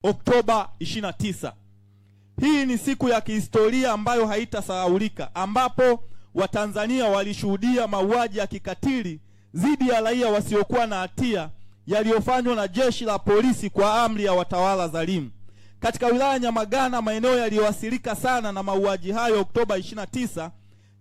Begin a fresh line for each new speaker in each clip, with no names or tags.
Oktoba 29. Hii ni siku ya kihistoria ambayo haitasahaulika, ambapo Watanzania walishuhudia mauaji ya kikatili dhidi ya raia wasiokuwa na hatia yaliyofanywa na jeshi la polisi kwa amri ya watawala dhalimu. Katika wilaya ya Nyamagana, maeneo yaliyoathirika sana na mauaji hayo Oktoba 29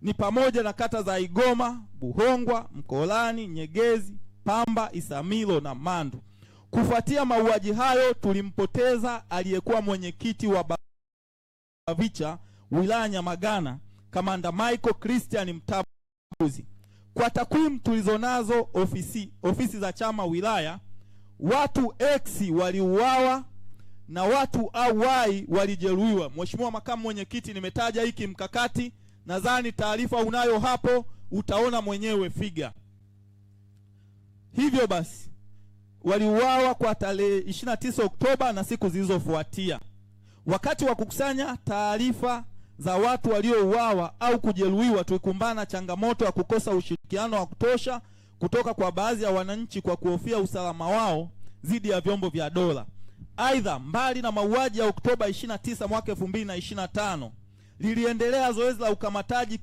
ni pamoja na kata za Igoma, Buhongwa, Mkolani, Nyegezi, Pamba, Isamilo na Mandu. Kufuatia mauaji hayo, tulimpoteza aliyekuwa mwenyekiti wa BAVICHA wilaya Nyamagana, Kamanda Michael Christian Mtabuzi. Kwa takwimu tulizonazo ofisi za chama wilaya, watu X waliuawa na watu Y walijeruhiwa. Mheshimiwa Makamu Mwenyekiti, nimetaja hiki mkakati, nadhani taarifa unayo hapo, utaona mwenyewe figa. Hivyo basi waliuawa kwa tarehe 29 Oktoba na siku zilizofuatia. Wakati wa kukusanya taarifa za watu waliouawa au kujeruhiwa, tulikumbana changamoto ya kukosa ushirikiano wa kutosha kutoka kwa baadhi ya wananchi kwa kuhofia usalama wao dhidi ya vyombo vya dola. Aidha, mbali na mauaji ya Oktoba 29 mwaka 2025, liliendelea zoezi la ukamataji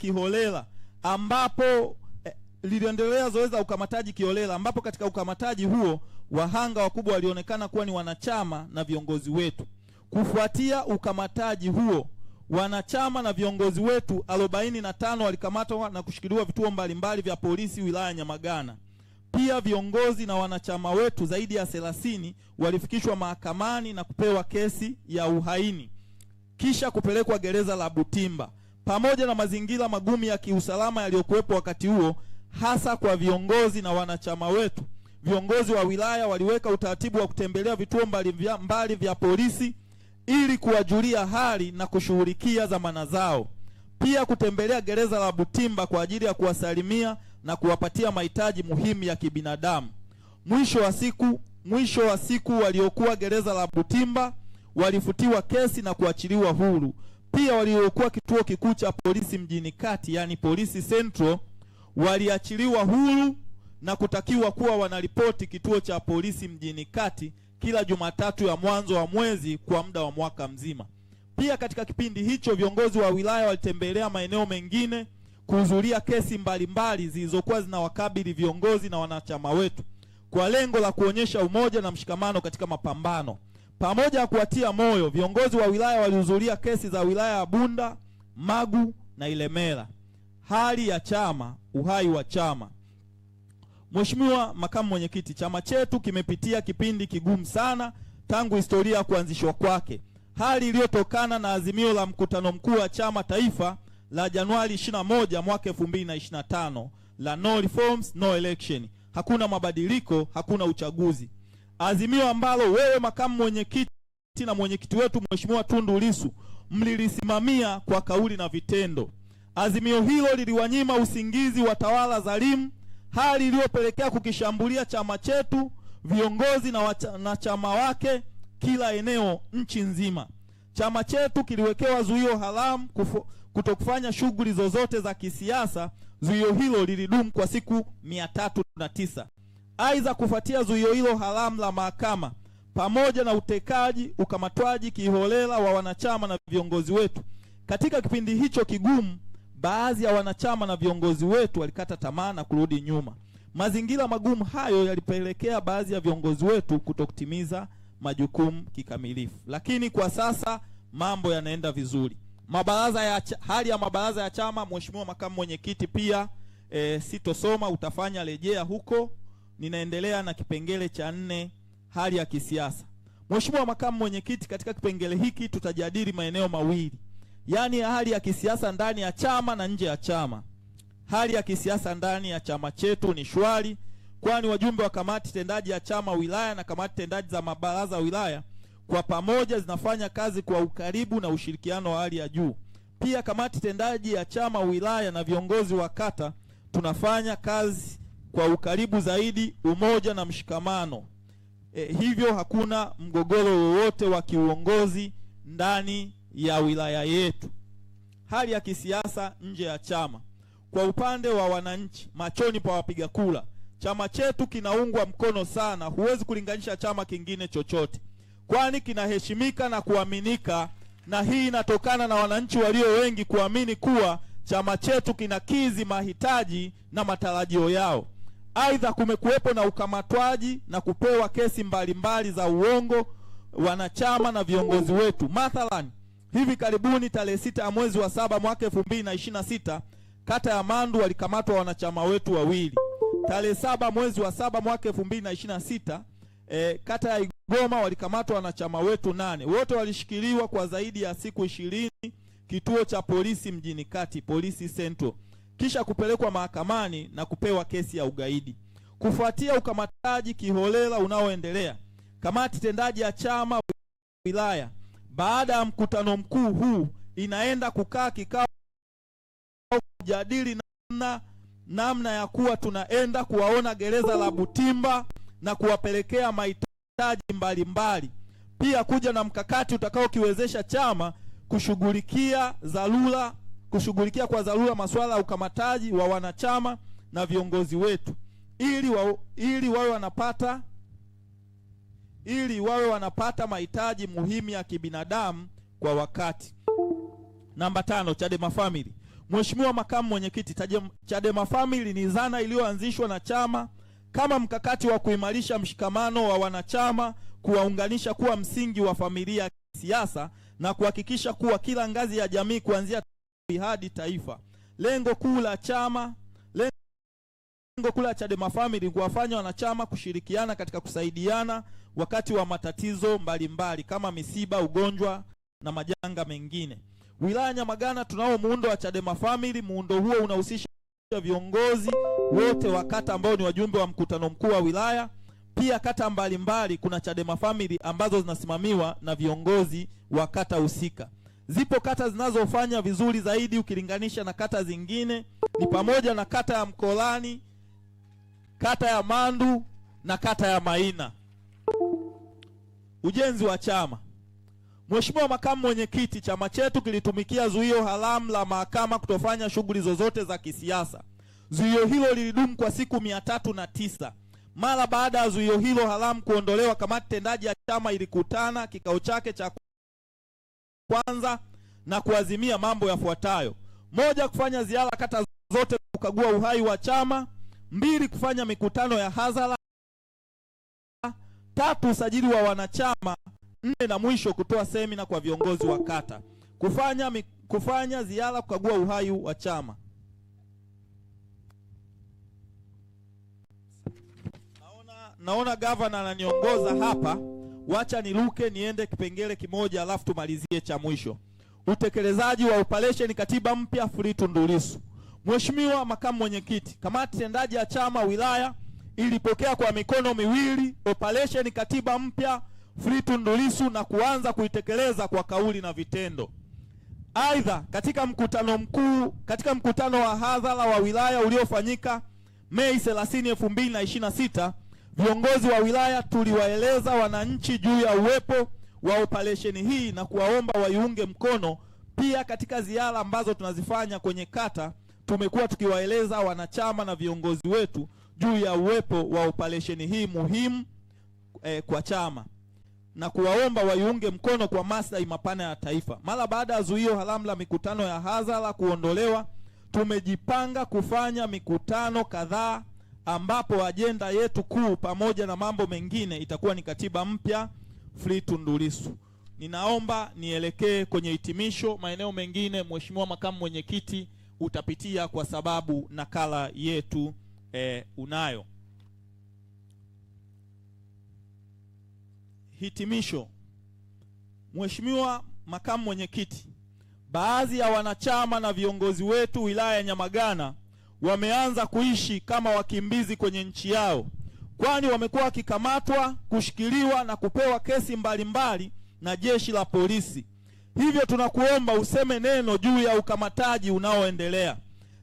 kiholela ambapo katika ukamataji huo wahanga wakubwa walionekana kuwa ni wanachama na viongozi wetu. Kufuatia ukamataji huo, wanachama na viongozi wetu 45 walikamatwa na kushikiliwa vituo mbalimbali vya polisi wilaya Nyamagana. Pia viongozi na wanachama wetu zaidi ya 30 walifikishwa mahakamani na kupewa kesi ya uhaini kisha kupelekwa gereza la Butimba. Pamoja na mazingira magumu ya kiusalama yaliyokuwepo wakati huo, hasa kwa viongozi na wanachama wetu, viongozi wa wilaya waliweka utaratibu wa kutembelea vituo mbalimbali vya polisi ili kuwajulia hali na kushughulikia dhamana zao. Pia kutembelea gereza la Butimba kwa ajili ya kuwasalimia na kuwapatia mahitaji muhimu ya kibinadamu. Mwisho wa siku waliokuwa gereza la Butimba walifutiwa kesi na kuachiliwa huru. Pia waliokuwa kituo kikuu cha polisi mjini kati, yani Polisi Central, waliachiliwa huru na kutakiwa kuwa wanaripoti kituo cha polisi mjini kati kila Jumatatu ya mwanzo wa mwezi kwa muda wa mwaka mzima. Pia katika kipindi hicho viongozi wa wilaya walitembelea maeneo mengine kuhudhuria kesi mbalimbali zilizokuwa zinawakabili viongozi na wanachama wetu kwa lengo la kuonyesha umoja na mshikamano katika mapambano. Pamoja na kuwatia moyo, viongozi wa wilaya walihudhuria kesi za wilaya ya Bunda, Magu na Ilemela. Hali ya chama, uhai wa chama. Mheshimiwa Makamu Mwenyekiti, chama chetu kimepitia kipindi kigumu sana tangu historia kuanzishwa kwake. Hali iliyotokana na azimio la mkutano mkuu wa chama taifa la Januari 21 mwaka 2025 la no reforms no election, hakuna mabadiliko hakuna uchaguzi. Azimio ambalo wewe Makamu Mwenyekiti na mwenyekiti wetu Mheshimiwa Tundu Lissu mlilisimamia kwa kauli na vitendo. Azimio hilo liliwanyima usingizi watawala dhalimu, hali iliyopelekea kukishambulia chama chetu, viongozi na wanachama wake kila eneo nchi nzima. Chama chetu kiliwekewa zuio haramu kutokufanya shughuli zozote za kisiasa. Zuio hilo lilidumu kwa siku 309. Aidha, kufuatia zuio hilo haramu la mahakama, pamoja na utekaji, ukamatwaji kiholela wa wanachama na viongozi wetu, katika kipindi hicho kigumu, baadhi ya wanachama na viongozi wetu walikata tamaa na kurudi nyuma. Mazingira magumu hayo yalipelekea baadhi ya viongozi wetu kutokutimiza majukumu kikamilifu. Lakini kwa sasa mambo yanaenda vizuri. Hali ya mabaraza ya chama, Mheshimiwa Makamu Mwenyekiti, pia sitosoma, utafanya rejea huko. Ninaendelea na kipengele cha 4, hali ya kisiasa. Mheshimiwa Makamu Mwenyekiti, katika kipengele hiki tutajadili maeneo mawili, yani hali ya kisiasa ndani ya chama na nje ya chama. Hali ya kisiasa ndani ya chama chetu ni shwari, kwani wajumbe wa kamati tendaji ya chama wilaya na kamati tendaji za mabaraza wilaya kwa pamoja zinafanya kazi kwa ukaribu na ushirikiano wa hali ya juu. Pia kamati tendaji ya chama wilaya na viongozi wa kata tunafanya kazi kwa ukaribu zaidi, umoja na mshikamano. Hivyo hakuna mgogoro wowote wa kiuongozi ndani ya wilaya yetu. Hali ya kisiasa nje ya chama. Kwa upande wa wananchi, machoni pa wapiga kura, chama chetu kinaungwa mkono sana, huwezi kulinganisha chama kingine chochote. kwani kinaheshimika na kuaminika, na hii inatokana na wananchi walio wengi kuamini kuwa chama chetu kinakidhi mahitaji na matarajio yao. Aidha, kumekuwepo na ukamatwaji na kupewa kesi mbalimbali za uongo wanachama na viongozi wetu. Mathalan, hivi karibuni tarehe 6 ya mwezi wa 7 mwaka 2026 kata ya Mandu walikamatwa wanachama wetu wawili. Tarehe 7 mwezi wa 7 mwaka 2026 kata ya Igoma walikamatwa wanachama wetu 8. Wote walishikiliwa kwa zaidi ya siku 20 kituo cha polisi mjini Kati, Polisi Central, kisha kupelekwa mahakamani na kupewa kesi ya ugaidi. Kufuatia ukamataji kiholela unaoendelea, kamati tendaji ya chama wilaya baada ya mkutano mkuu huu inaenda kukaa kikao kujadili namna ya kuwa tunaenda kuwaona gereza la Butimba na kuwapelekea mahitaji mbalimbali. Pia kuja na mkakati utakaokiwezesha chama kushughulikia kwa dharura masuala ya ukamataji wa wanachama na viongozi wetu ili wawe wanapata mahitaji muhimu ya kibinadamu kwa wakati. Namba 5, Chadema Family. Mheshimiwa Makamu Mwenyekiti, Chadema Family ni zana iliyoanzishwa na chama kama mkakati wa kuimarisha mshikamano wa wanachama, kuwaunganisha kuwa msingi wa familia ya kisiasa na kuhakikisha kuwa kila ngazi ya jamii kuanzia hadi taifa. Lengo kuu la Chadema Family kuwafanya wanachama kushirikiana katika kusaidiana wakati wa matatizo mbalimbali kama misiba, ugonjwa na majanga mengine. Wilaya Nyamagana tunao muundo wa Chadema Family. Muundo huo unahusisha viongozi wote wa kata ambao ni wajumbe wa mkutano mkuu wa wilaya. Pia kata mbalimbali kuna Chadema Family ambazo zinasimamiwa na viongozi wa kata husika. Zipo kata zinazofanya vizuri zaidi ukilinganisha na kata zingine, ni pamoja na kata ya Mkolani, kata ya Mandu na kata ya Maina. Ujenzi wa chama. Mheshimiwa Makamu Mwenyekiti, chama chetu kilitumikia zuio haramu la mahakama kutofanya shughuli zozote za kisiasa. Zuio hilo lilidumu kwa siku 309. Mara baada ya zuio hilo haramu kuondolewa, kamati tendaji ya chama ilikutana kikao chake cha kwanza na kuazimia mambo yafuatayo: 1, kufanya ziara kata zote kukagua uhai wa chama. 2, kufanya mikutano ya hadhara. 3, usajili wa wanachama. 4, na mwisho kutoa semina kwa viongozi wa kata. Kufanya ziara kukagua uhai wa chama. Naona gavana ananiongoza hapa, wacha niruke niende kipengele kimoja alafu tumalizie cha mwisho. Utekelezaji wa operation katiba mpya Free Tundu Lissu. Mheshimiwa Makamu Mwenyekiti, kamati tendaji ya chama wilaya ilipokea kwa mikono miwili operation katiba mpya Free Tundu Lissu na kuanza kuitekeleza kwa kauli na vitendo. Aidha, katika mkutano wa hadhara wa wilaya uliofanyika Mei 30, 2026, viongozi wa wilaya tuliwaeleza wananchi juu ya uwepo wa operation hii na kuwaomba waiunge mkono. Pia katika ziara ambazo tunazifanya kwenye kata tumekuwa tukiwaeleza wanachama na viongozi wetu juu ya uwepo wa operation hii muhimu kwa chama na kuwaomba waiunge mkono kwa maslahi mapana ya taifa. Mara baada ya zuio haramu la mikutano ya hadhara kuondolewa, tumejipanga kufanya mikutano kadhaa ambapo ajenda yetu kuu pamoja na mambo mengine itakuwa ni katiba mpya Free Tundu Lissu. Ninaomba nielekee kwenye hitimisho. Maeneo mengine Mheshimiwa Makamu Mwenyekiti utapitia kwa sababu nakala yetu unayo. Hitimisho. Mheshimiwa Makamu Mwenyekiti, baadhi ya wanachama na viongozi wetu wilaya ya Nyamagana wameanza kuishi kama wakimbizi kwenye nchi yao, kwani wamekuwa wakikamatwa, kushikiliwa na kupewa kesi mbalimbali na jeshi la polisi. Hivyo tunakuomba useme neno juu ya ukamataji unaoendelea.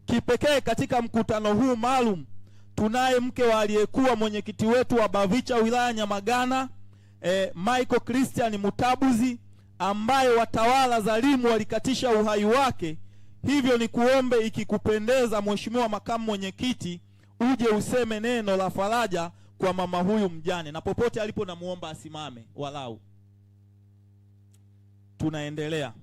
Kipekee katika mkutano huu maalum tunaye mke wa aliyekuwa mwenyekiti wetu wa Bavicha wilaya Nyamagana, Michael Christian Mutabuzi, ambaye watawala dhalimu walikatisha uhai wake. Hivyo ni kuombe, ikikupendeza Mheshimiwa Makamu Mwenyekiti, uje useme neno la faraja kwa mama huyu mjane, na popote alipo namuomba asimame walau. tunaendelea.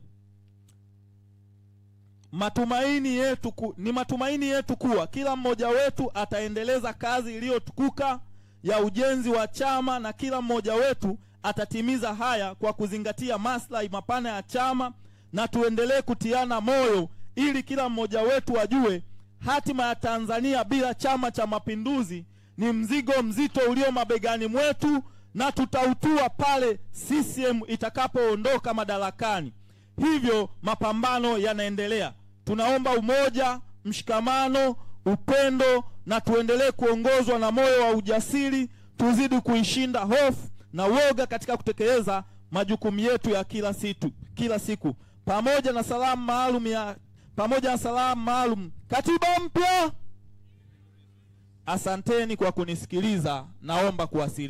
Ni matumaini yetu kuwa kila mmoja wetu ataendeleza kazi iliyotukuka ya ujenzi wa chama, na kila mmoja wetu atatimiza haya kwa kuzingatia maslahi mapana ya chama, na tuendelee kutiana moyo ili kila mmoja wetu ajue hatima ya Tanzania bila Chama cha Mapinduzi ni mzigo mzito ulio mabegani mwetu, na tutautua pale CCM itakapoondoka madarakani. Hivyo mapambano yanaendelea. Tunaomba umoja, mshikamano, upendo, na tuendelee kuongozwa na moyo wa ujasiri, tuzidi kuishinda hofu na woga katika kutekeleza majukumu yetu ya kila siku. Pamoja na salamu maalum katiba mpya. Asanteni kwa kunisikiliza. Naomba kuwasilisha.